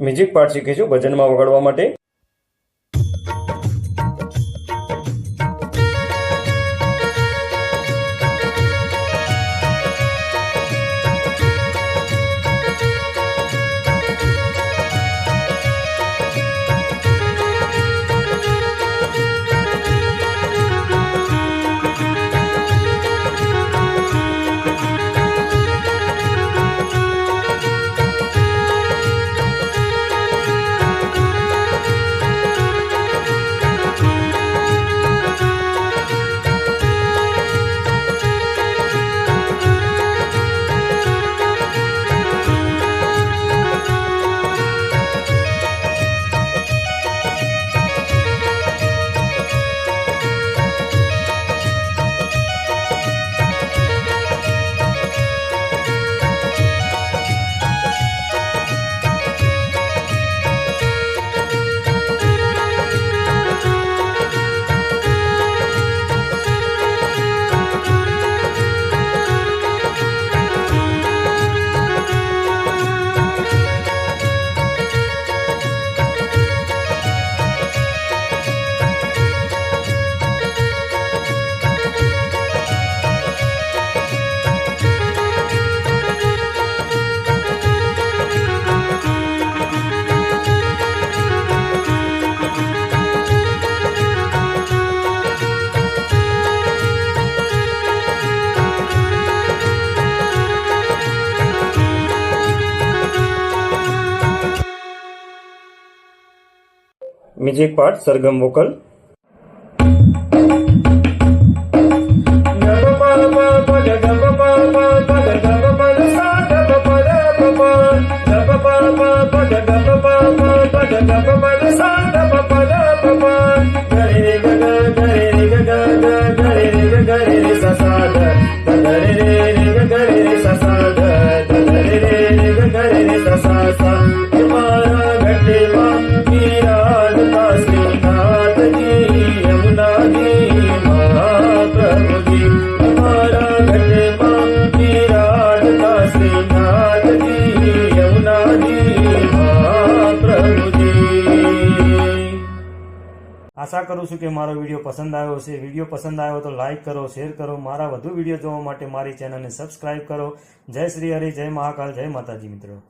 Music part શીખીશું ભજનમાં વગાડવા માટે। म्यूजिक पार्ट सरगम वोकल। आशा करूँ छूं के मारो वीडियो पसंद आयो हशे। वीडियो पसंद आयो तो लाइक करो, शेर करो। मारा वधु वीडियो जोवा माटे मारी चेनल ने सब्सक्राइब करो। जय श्री हरि, जय महाकाल, जय माताजी मित्रों।